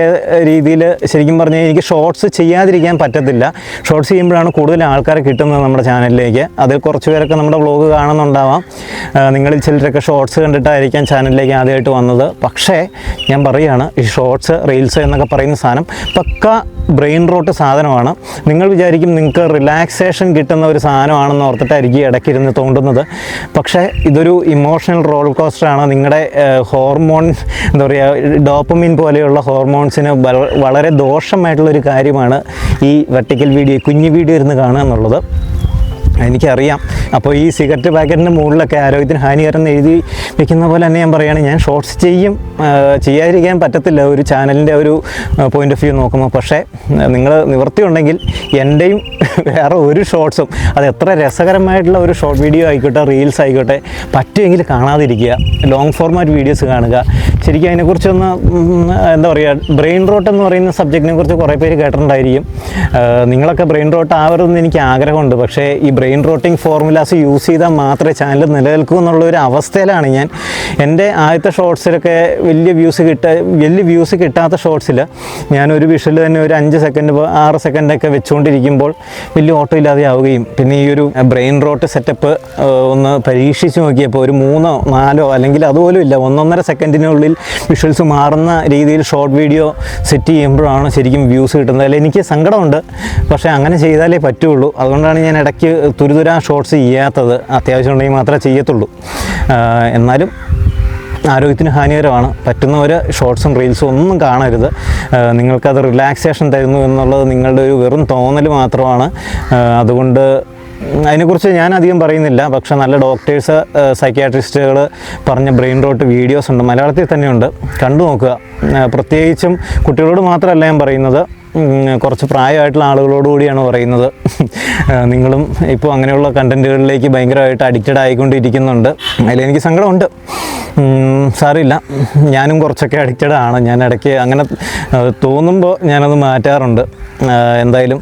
രീതിയിൽ ശരിക്കും പറഞ്ഞാൽ എനിക്ക് ഷോർട്സ് ചെയ്യാതിരിക്കാൻ പറ്റത്തില്ല. ഷോർട്സ് ചെയ്യുമ്പോഴാണ് കൂടുതൽ ആൾക്കാരെ കിട്ടുന്നത് നമ്മുടെ ചാനലിലേക്ക്. അതിൽ കുറച്ച് പേരൊക്കെ നമ്മുടെ വ്ളോഗ് കാണുന്നുണ്ടാവാം. നിങ്ങളിൽ ചിലരൊക്കെ ഷോർട്സ് കണ്ടിട്ടായിരിക്കാം ചാനലിലേക്ക് ആദ്യമായിട്ട് വന്നത്. പക്ഷേ ഞാൻ പറയുകയാണ്, ഈ ഷോർട്സ്, റീൽസ് എന്നൊക്കെ പറയുന്ന സാധനം പക്ക ബ്രെയിൻ റോട്ട് സാധനമാണ്. നിങ്ങൾ വിചാരിക്കും നിങ്ങൾക്ക് റിലാക്സേഷൻ കിട്ടുന്ന ഒരു സാധനമാണെന്ന് ഓർത്തിട്ടായിരിക്കും ഇടയ്ക്കിരുന്ന് തോണ്ടുന്നത്. പക്ഷേ ഇതൊരു ഇമോഷണൽ റോളർ കോസ്റ്ററാണ്. നിങ്ങളുടെ ഹോർമോൺ എന്താ പറയുക, ഡോപ്പമിൻ പോലെയുള്ള ഹോർമോൺസിന് വളരെ ദോഷമായിട്ടുള്ളൊരു കാര്യമാണ് ഈ വെർട്ടിക്കൽ വീഡിയോ, കുഞ്ഞു വീഡിയോ ഇരുന്ന് കാണുക എന്നുള്ളത്. എനിക്കറിയാം അപ്പോൾ ഈ സിഗരറ്റ് പാക്കറ്റിൻ്റെ മുകളിലൊക്കെ ആരോഗ്യത്തിന് ഹാനികരം എന്ന് എഴുതി വെക്കുന്ന പോലെ തന്നെ ഞാൻ പറയുകയാണ്, ഞാൻ ഷോർട്സ് ചെയ്യാതിരിക്കാൻ പറ്റത്തില്ല ഒരു ചാനലിൻ്റെ ഒരു പോയിൻ്റ് ഓഫ് വ്യൂ നോക്കുമ്പോൾ. പക്ഷേ നിങ്ങൾ നിവൃത്തിയുണ്ടെങ്കിൽ എൻ്റെയും വേറെ ഒരു ഷോർട്സും, അത് എത്ര രസകരമായിട്ടുള്ള ഒരു ഷോർട്ട് വീഡിയോ ആയിക്കോട്ടെ, റീൽസ് ആയിക്കോട്ടെ, പറ്റുമെങ്കിൽ കാണാതിരിക്കുക. ലോങ് ഫോർമാറ്റ് വീഡിയോസ് കാണുക. ശരിക്കും അതിനെക്കുറിച്ചൊന്ന് എന്താ പറയുക, ബ്രെയിൻ റോട്ട് എന്ന് പറയുന്ന സബ്ജക്റ്റിനെ കുറിച്ച് കുറേ പേര് കേട്ടിട്ടുണ്ടായിരിക്കും. നിങ്ങളൊക്കെ ബ്രെയിൻ റോട്ട് ആവരുതെന്ന് എനിക്ക് ആഗ്രഹമുണ്ട്. പക്ഷേ ഈ ബ്രെയിൻ റോട്ടിങ് ഫോർമുലാസ് യൂസ് ചെയ്താൽ മാത്രമേ ചാനൽ നിലനിൽക്കൂ എന്നുള്ളൊരു അവസ്ഥയിലാണ് ഞാൻ. എൻ്റെ ആദ്യത്തെ ഷോർട്സിലൊക്കെ വലിയ വ്യൂസ് കിട്ടാത്ത ഷോർട്സിൽ ഞാനൊരു വിഷ്വൽ തന്നെ ഒരു 5 സെക്കൻഡ് 6 സെക്കൻഡൊക്കെ വെച്ചുകൊണ്ടിരിക്കുമ്പോൾ വലിയ ഓട്ടോ ഇല്ലാതെ ആവുകയും, പിന്നെ ഈ ഒരു ബ്രെയിൻ റോട്ട് സെറ്റപ്പ് ഒന്ന് പരീക്ഷിച്ച് നോക്കിയപ്പോൾ ഒരു 3 4 അല്ലെങ്കിൽ അതുപോലും ഇല്ല, 1.5 സെക്കൻഡിനുള്ളിൽ വിഷ്വൽസ് മാറുന്ന രീതിയിൽ ഷോർട്ട് വീഡിയോ സെറ്റ് ചെയ്യുമ്പോഴാണ് ശരിക്കും വ്യൂസ് കിട്ടുന്നത്. അതിൽ എനിക്ക് സങ്കടമുണ്ട്, പക്ഷേ അങ്ങനെ ചെയ്താലേ പറ്റുള്ളൂ. അതുകൊണ്ടാണ് ഞാൻ ഇടയ്ക്ക് തുരുതുരാ ഷോർട്സ് ചെയ്യാത്തത്. അത്യാവശ്യം ഉണ്ടെങ്കിൽ മാത്രമേ ചെയ്യത്തുള്ളൂ. എന്നാലും ആരോഗ്യത്തിന് ഹാനികരമാണ്. പറ്റുന്നവർ ഷോർട്സും റീൽസും ഒന്നും കാണരുത്. നിങ്ങൾക്കത് റിലാക്സേഷൻ തരുന്നു എന്നുള്ളത് നിങ്ങളുടെ ഒരു വെറും തോന്നൽ മാത്രമാണ്. അതുകൊണ്ട് അതിനെക്കുറിച്ച് ഞാൻ അധികം പറയുന്നില്ല. പക്ഷേ നല്ല ഡോക്ടേഴ്സ്, സൈക്യാട്രിസ്റ്റുകൾ പറഞ്ഞ ബ്രെയിൻ റോട്ട് വീഡിയോസ് ഉണ്ട്, മലയാളത്തിൽ തന്നെയുണ്ട്, കണ്ടു നോക്കുക. പ്രത്യേകിച്ചും കുട്ടികളോട് മാത്രമല്ല ഞാൻ പറയുന്നത്, കുറച്ച് പ്രായമായിട്ടുള്ള ആളുകളോട് കൂടിയാണ് പറയുന്നത്. നിങ്ങളും ഇപ്പോൾ അങ്ങനെയുള്ള കണ്ടൻറ്റുകളിലേക്ക് ഭയങ്കരമായിട്ട് അഡിക്റ്റഡ് ആയിക്കൊണ്ടിരിക്കുന്നുണ്ട്. അതിലെനിക്ക് സങ്കടമുണ്ട്. സാരമില്ല, ഞാനും കുറച്ചൊക്കെ അഡിക്റ്റഡ് ആണ്. ഞാൻ ഇടയ്ക്ക് അങ്ങനെ തോന്നുമ്പോൾ ഞാനത് മാറ്റാറുണ്ട്. എന്തായാലും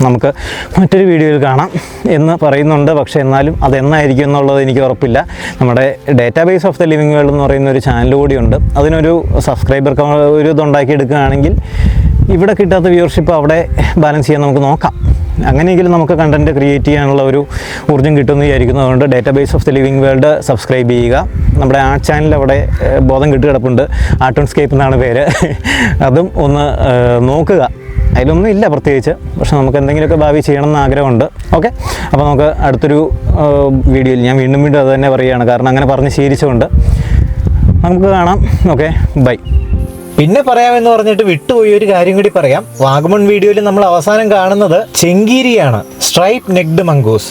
നമുക്ക് മറ്റൊരു വീഡിയോയിൽ കാണാം എന്ന് പറയുന്നുണ്ട്. പക്ഷേ എന്നാലും അതെന്നായിരിക്കും എന്നുള്ളത് എനിക്ക് ഉറപ്പില്ല. നമ്മുടെ database of the living world എന്ന് പറയുന്ന ഒരു ചാനൽ കൂടിയുണ്ട്. അതിനൊരു സബ്സ്ക്രൈബർ ഒരു ഇതുണ്ടാക്കി എടുക്കുകയാണെങ്കിൽ ഇവിടെ കിട്ടാത്ത വ്യൂവർഷിപ്പ് അവിടെ ബാലൻസ് ചെയ്യാൻ നമുക്ക് നോക്കാം. അങ്ങനെയെങ്കിലും നമുക്ക് കണ്ടൻറ്റ് ക്രിയേറ്റ് ചെയ്യാനുള്ള ഒരു ഊർജ്ജം കിട്ടുമെന്ന് വിചാരിക്കുന്നു. അതുകൊണ്ട് database of the living world subscribe ചെയ്യുക. നമ്മുടെ ആർട്ട് ചാനൽ അവിടെ ബോധം കിടപ്പുണ്ട്, ആർട്ട് ആൻഡ് സ്കേപ്പ് എന്നാണ് പേര്. അതും ഒന്ന് നോക്കുക. അതിലൊന്നും ഇല്ല പ്രത്യേകിച്ച്, പക്ഷെ നമുക്ക് എന്തെങ്കിലുമൊക്കെ ഭാവി ചെയ്യണമെന്ന് ആഗ്രഹമുണ്ട്. ഓക്കെ, അപ്പോൾ നമുക്ക് അടുത്തൊരു വീഡിയോയിൽ ഞാൻ വീണ്ടും അത് തന്നെ പറയുകയാണ്, കാരണം അങ്ങനെ പറഞ്ഞ് ശീലിച്ചുകൊണ്ട് നമുക്ക് കാണാം. Okay, bye. പിന്നെ പറയാമെന്ന് പറഞ്ഞിട്ട് വിട്ടുപോയി ഒരു കാര്യം കൂടി പറയാം. വാഗമൺ വീഡിയോയിൽ നമ്മൾ അവസാനം കാണുന്നത് ചെങ്കീരിയാണ്, സ്ട്രൈപ്പ് നെക്ഡ് മംഗൂസ്.